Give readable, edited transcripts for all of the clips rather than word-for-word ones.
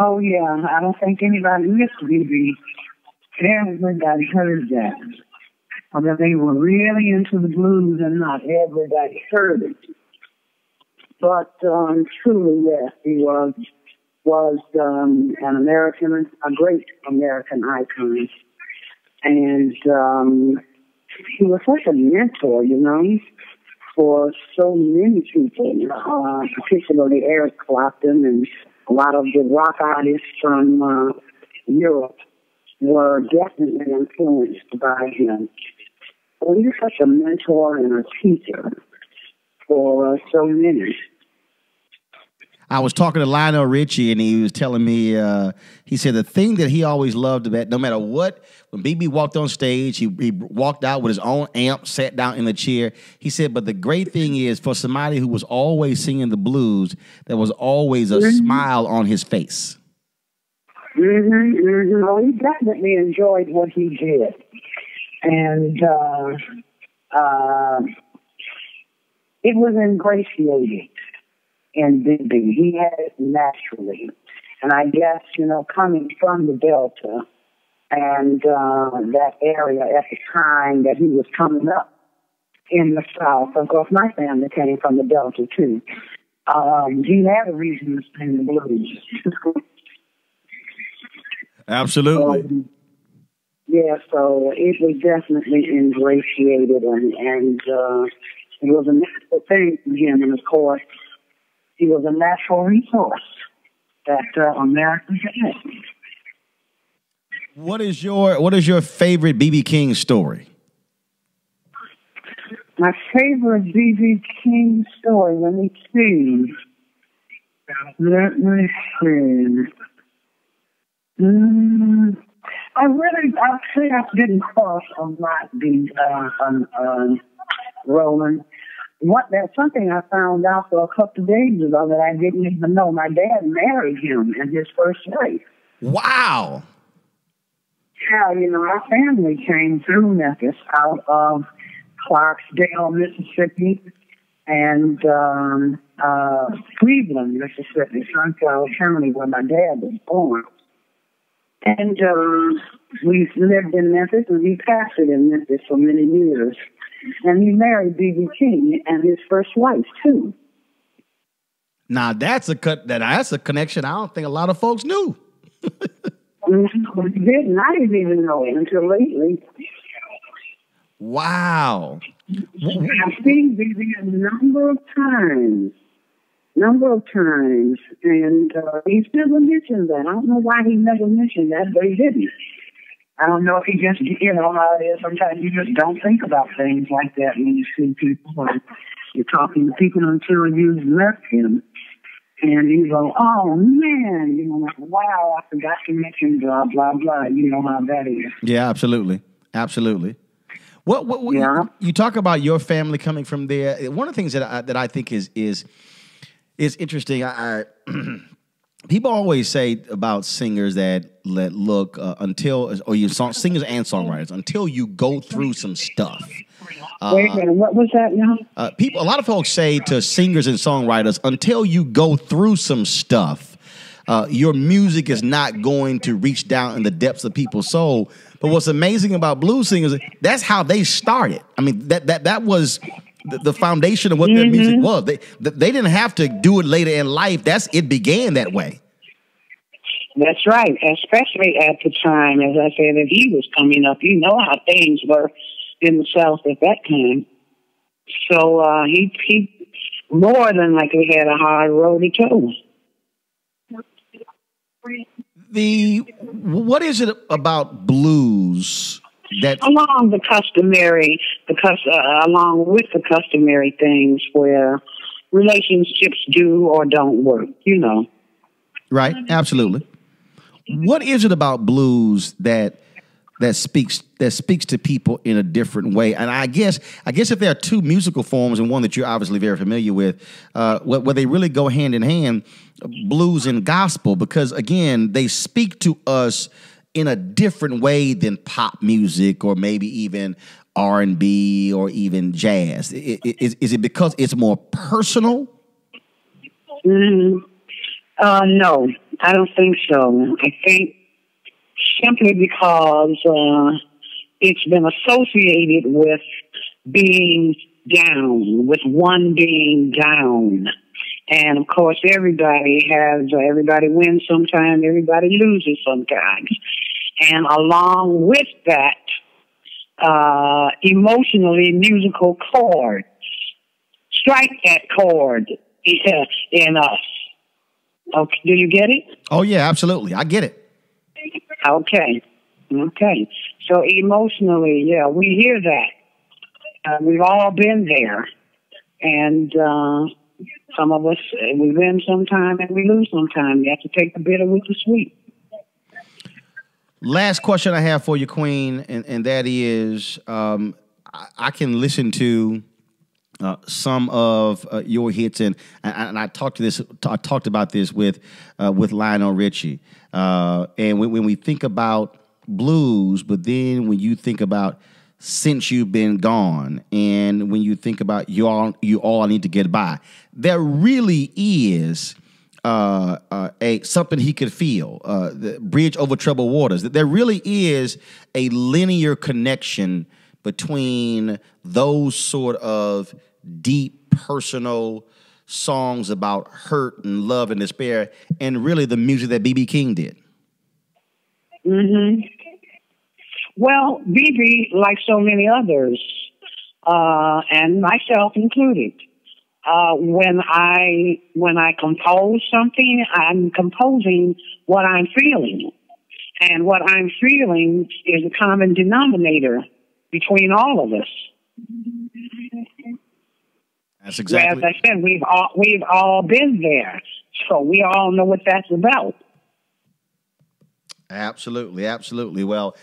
Oh, yeah. I don't think anybody missed BB. Everybody heard that. Although they were really into the blues and not everybody heard it. But truly, yes, he was an American, a great American icon. And he was such a mentor, you know, for so many people, particularly Eric Clapton and a lot of the rock artists from Europe were definitely influenced by him. So he was such a mentor and a teacher for so many. I was talking to Lionel Richie, and he was telling me, he said the thing that he always loved about, no matter what, when BB walked on stage, he walked out with his own amp, sat down in the chair. He said, but the great thing is, for somebody who was always singing the blues, there was always a smile on his face. Well, he definitely enjoyed what he did. And it was ingratiating in BB. He had it naturally. And I guess, you know, coming from the Delta and that area at the time that he was coming up in the South, of course, my family came from the Delta, too. He had a reason to sing the blues. Absolutely. Yeah, so it was definitely ingratiated, and it was a natural thing for him. And of course, he was a natural resource that Americans had. What is your favorite B.B. King story? My favorite B.B. King story. Let me see. I'd say I didn't cross a lot, Roland. That's something I found out for a couple of days ago that I didn't even know. My dad married him in his first wife. Wow. Yeah, you know, our family came through Memphis out of Clarksdale, Mississippi, and Cleveland, Mississippi, Sunflower County, where my dad was born. And we lived in Memphis, and he pastored in Memphis for many years. And he married B.B. King and his first wife, too. Now, that's a connection I don't think a lot of folks knew. Didn't. I didn't even know it until lately. Wow. I've seen B.B. a number of times, and he still mentioned that. I don't know why he never mentioned that, but he didn't. I don't know if he just, you know how it is. Sometimes you just don't think about things like that when you see people or you're talking to people until you've left him. And you go, oh, man, you know, like, wow, I forgot to mention blah, blah, blah. You know how that is. Yeah, absolutely. Absolutely. What yeah. You talk about your family coming from there. One of the things that I think is interesting. People always say about singers that look singers and songwriters until you go through some stuff. Wait a minute, what was that now? A lot of folks say to singers and songwriters, until you go through some stuff, your music is not going to reach down in the depths of people's soul. But what's amazing about blues singers, that's how they started. I mean, that was the foundation of what their music was. They didn't have to do it later in life. It began that way. That's right, especially at the time, as I said, that he was coming up. You know how things were in the South at that time. So he more than likely had a hard road to toe. What is it about blues that along with the customary things where relationships do or don't work, you know. Right, absolutely. What is it about blues that speaks to people in a different way? And I guess if there are two musical forms, and one that you're obviously very familiar with, where they really go hand in hand, blues and gospel, because again, they speak to us in a different way than pop music or maybe even R&B or even jazz. Is it because it's more personal? No, I don't think so. I think simply because it's been associated with being down, with one being down. And of course, everybody wins sometimes, everybody loses sometimes. And along with that, emotionally musical chords strike that chord in us. Okay, do you get it? Oh yeah, absolutely. I get it. Okay. So emotionally, yeah, we hear that. We've all been there. And some of us, we win sometime and we lose sometime. You have to take the bitter with the sweet. Last question I have for you, Queen, and that is, I can listen to some of your hits, and I talked about this with Lionel Richie, and when we think about blues, but then when you think about Since You've Been Gone, and when you think about you all need to get by, there really is something he could feel, the bridge over troubled waters. There really is a linear connection between those sort of deep personal songs about hurt and love and despair, and really the music that B.B. King did. Mm-hmm. Well, B.B., like so many others, and myself included, when I compose something, I'm composing what I'm feeling. And what I'm feeling is a common denominator between all of us. That's exactly. As I said, we've all been there, so we all know what that's about. Absolutely. Well,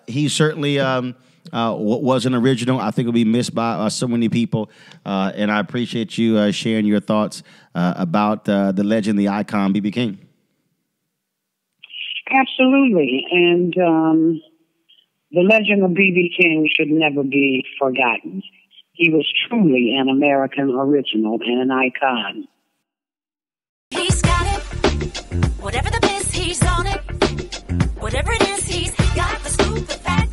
he certainly was an original. I think will be missed by so many people, and I appreciate you sharing your thoughts about the legend, the icon, B.B. King. Absolutely, and the legend of B.B. King should never be forgotten. He was truly an American original and an icon. He's got it. Whatever the biz, he's on it. Whatever it is, he's got the scoop of that.